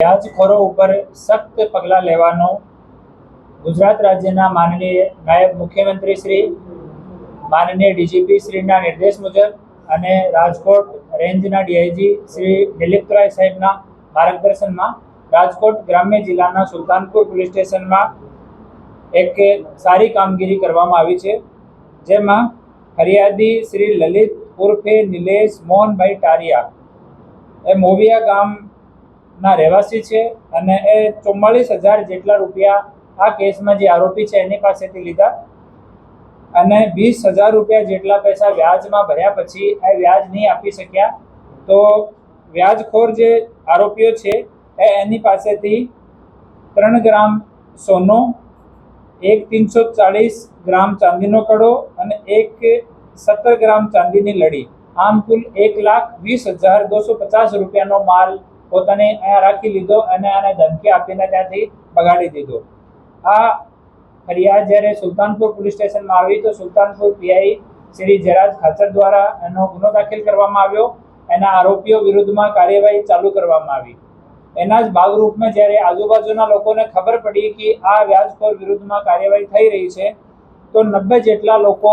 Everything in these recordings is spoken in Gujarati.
વ્યાજખોરો ઉપર સખ્ત પગલાં લેવાનો ગુજરાત રાજ્યના માનનીય નાયબ મુખ્યમંત્રી શ્રી માનનીય ડીજીપી શ્રીના નિર્દેશ મુજબ અને રાજકોટ રેન્જના ડીઆઈજી શ્રી દિલીપરાય સાહેબના માર્ગદર્શનમાં રાજકોટ ગ્રામ્ય જિલ્લાના સુલતાનપુર પોલીસ સ્ટેશનમાં એક સારી કામગીરી કરવામાં આવી છે, જેમાં ફરિયાદી શ્રી લલિત ઉર્ફે નિલેશ મોહનભાઈ ટારિયા એ મોવિયા ગામના રહેવાસી છે અને એ 44,000 જેટલા રૂપિયા આ કેસમાં જે આરોપી છે એની પાસેથી લીધા અને 20,000 રૂપિયા જેટલા પૈસા વ્યાજમાં ભર્યા પછી એ વ્યાજ નહીં આપી શક્યા, તો વ્યાજખોર જે આરોપીઓ છે એની પાસેથી 3 ગ્રામ સોનું, 340 ગ્રામ ચાંદીનો કડો અને 17 ગ્રામ ચાંદીની લડી, આમ કુલ 1,20,250 રૂપિયાનો માલ પોતાને અહીંયા રાખી લીધો અને આને ધમકી આપીને ત્યાંથી બગાડી દીધો. આ ફરિયાદ જ્યારે સુલતાનપુર પોલીસ સ્ટેશનમાં આવી તો સુલતાનપુર પીઆઈ શ્રી જયરાજ ખાચર દ્વારા એનો ગુનો દાખલ કરવામાં આવ્યો. એના આરોપીઓ વિરુદ્ધમાં કાર્યવાહી ચાલુ કરવામાં આવી. એના જ ભાગરૂપમાં જ્યારે આજુબાજુના લોકોને ખબર પડી કે આ વ્યાજખોર વિરુદ્ધમાં કાર્યવાહી થઈ રહી છે તો 90 જેટલા લોકો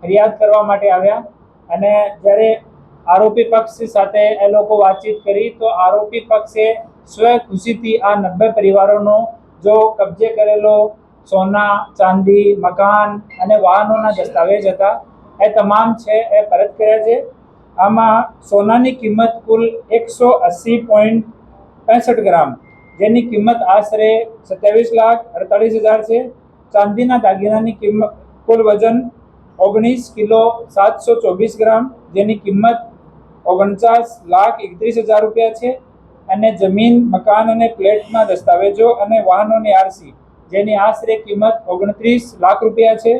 ફરિયાદ કરવા માટે આવ્યા અને જ્યારે આરોપી પક્ષ સાથે એ લોકો વાતચીત કરી તો આરોપી પક્ષે સ્વ ખુશીથી આ 90 પરિવારોનો જો કબજે કરેલો સોના, ચાંદી, મકાન અને વાહનોના દસ્તાવેજ હતા એ તમામ છે એ પરત કર્યા છે. આમાં સોનાની કિંમત કુલ 180.65 ગ્રામ, જેની કિંમત આશરે 27,48,000 છે. ચાંદીના દાગીનાની કિંમત કુલ વજન 19 કિલો 724 ગ્રામ, જેની કિંમત 49,31,000 રૂપિયા છે અને જમીન, મકાન અને ફ્લેટના દસ્તાવેજો અને વાહનોની આરસી, જેની આશરે કિંમત 29 લાખ રૂપિયા છે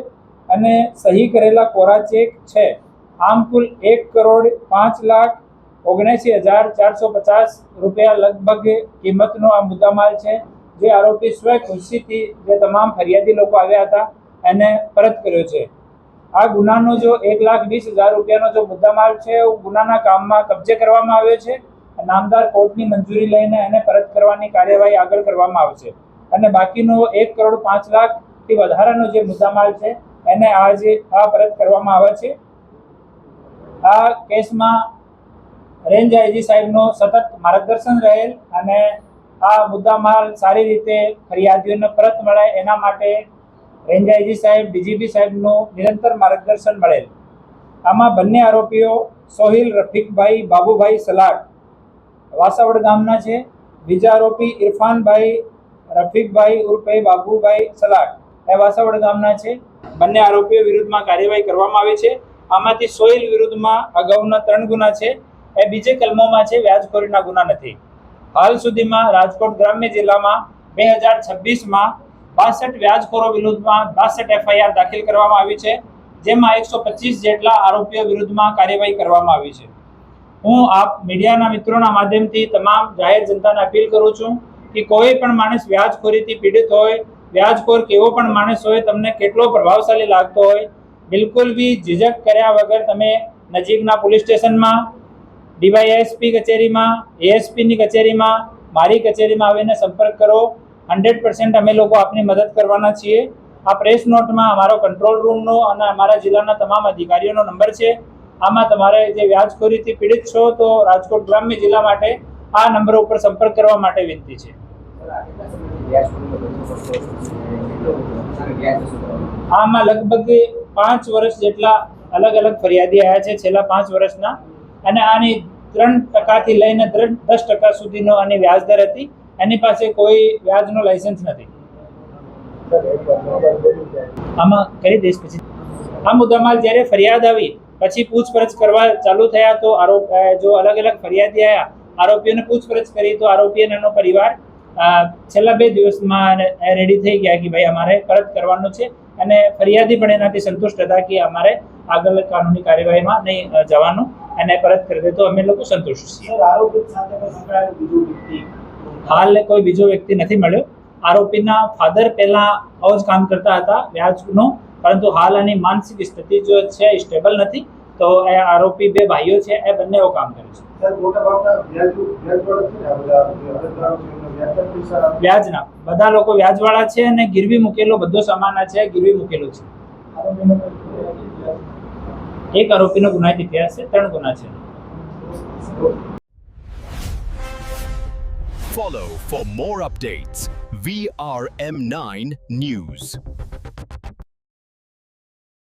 અને સહી કરેલા કોરા ચેક છે. આમ કુલ 1,05,79,450 રૂપિયા લગભગ કિંમતનો આ મુદ્દામાલ છે, જે આરોપી સ્વ ખુશીથી જે તમામ ફરિયાદી લોકો આવ્યા હતા એને પરત કર્યો છે. આ ગુનાનો જો 1,20,000 રૂપિયાનો જો મુદ્દામાલ છે એ ગુનાના કામમાં કબજે કરવામાં આવ્યો છે. નામદાર કોર્ટની મંજૂરી લઈને એને પરત કરવાની કાર્યવાહી આગળ કરવામાં આવશે અને બાકીનો 1,05,00,000થી વધારાનો જે મુદ્દામાલ છે એને આજે પરત કરવામાં આવે છે. આ કેસમાં રેન્જ આઈજી સાહેબનો સતત માર્ગદર્શન રહેલ અને આ મુદ્દામાલ સારી રીતે ફરિયાદીઓને પરત મળે એના માટે રેન્જ આઈજી સાહેબ, ડીજીપી સાહેબનું નિરંતર માર્ગદર્શન મળેલ. આમાં બંને આરોપીઓ સોહિલ રફીકભાઈ બાબુભાઈ સલાટ વાસાવડ ગામના છે. બીજા આરોપી ઇરફાનભાઈ રફીકભાઈ ઉર્ફે બાબુભાઈ સલાટ એ વાસાવડ ગામના છે. બંને આરોપીઓ વિરુદ્ધમાં કાર્યવાહી કરવામાં આવી છે. આમાંથી સોહિલ વિરુદ્ધમાં અગાઉના 3 ગુના છે, એ બીજે કલમોમાં છે, વ્યાજખોરીના ગુના નથી. હાલ સુધીમાં રાજકોટ ગ્રામ્ય જિલ્લામાં 2026માં 62 વ્યાજખોરો વિરુદ્ધમાં 62 FIR દાખલ કરવામાં આવી છે, જેમાં 125 જેટલા આરોપીઓ વિરુદ્ધમાં કાર્યવાહી કરવામાં આવી છે. હું આપ મીડિયાના મિત્રોના માધ્યમથી તમામ જાહેર જનતાને અપીલ કરું છું કે કોઈ પણ માણસ વ્યાજખોરીથી પીડિત હોય, વ્યાજખોર કેવો પણ માણસ હોય, તમને કેટલો પ્રભાવશાળી લાગતો હોય, બિલકુલ બી ઝીઝક કર્યા વગર તમે નજીકના પોલીસ સ્ટેશનમાં, ડીવાયએસપી કચેરીમાં, એએસપીની કચેરીમાં, મારી કચેરીમાં આવીને સંપર્ક કરો. 100% અમે લોકો આપની મદદ કરવાના છીએ. આ પ્રેસ નોટમાં અમારો કંટ્રોલ રૂમનો અને અમારા જિલ્લાના તમામ અધિકારીઓનો નંબર છે. આમાં તમારે જે વ્યાજખોરીથી પીડિત છો તો રાજકોટ ગ્રામ્ય જિલ્લા માટે આ નંબર ઉપર સંપર્ક કરવા માટે વિનંતી છે. આમાં લગભગ 5 વર્ષ જેટલા અલગ અલગ ફરિયાદી આવ્યા છે છેલ્લા 5 વર્ષના, અને આની 3% લઈને 10% સુધીનો આની વ્યાજદર હતી. એની પાસે કોઈ વ્યાજનો લાયસન્સ નથી. આમાં કરી દઈશ પછી. આ મુદ્દામાલ જ્યારે ફરિયાદ આવી પછી પૂછપરછ કરવા ચાલુ થયા તો જો અલગ અલગ ફરિયાદી આવ્યા, આરોપીઓને પૂછપરછ કરી તો આરોપી અને એનો પરિવાર છેલ્લા 2 દિવસમાં રેડી થઈ ગયા કે ભાઈ અમારે પરત કરવાનું છે અને ફરિયાદી પણ એનાથી સંતુષ્ટ હતા કે અમારે આગળ કાનૂની કાર્યવાહીમાં નહીં જવાનું અને પરત કરી દે તો અમે લોકો સંતુષ્ટ છીએ. હાલ કોઈ બીજો વ્યક્તિ નથી મળ્યો. આરોપીના ફાધર પહેલા આવો જ કામ કરતા હતા વ્યાજનો, પરંતુ હાલ આની માનસિક સ્થિતિ જો છે સ્ટેબલ નથી, તો એ આરોપી 2 ભાઈઓ છે એ બંને કામ કરે છે. સાહેબ મોટા ભાગના વ્યાજવાળા છે ને આ બધા અરજદારો છે એમને વ્યાજના પૈસા વ્યાજના બધા લોકો વ્યાજવાળા છે અને ગીરવી મૂકેલો બધો સામાન આ છે ગીરવી મૂકેલો છે. એક આરોપીનો ગુનાહિત ઇતિહાસ છે, 3 ગુના છે. Follow for more updates. VRM9 News.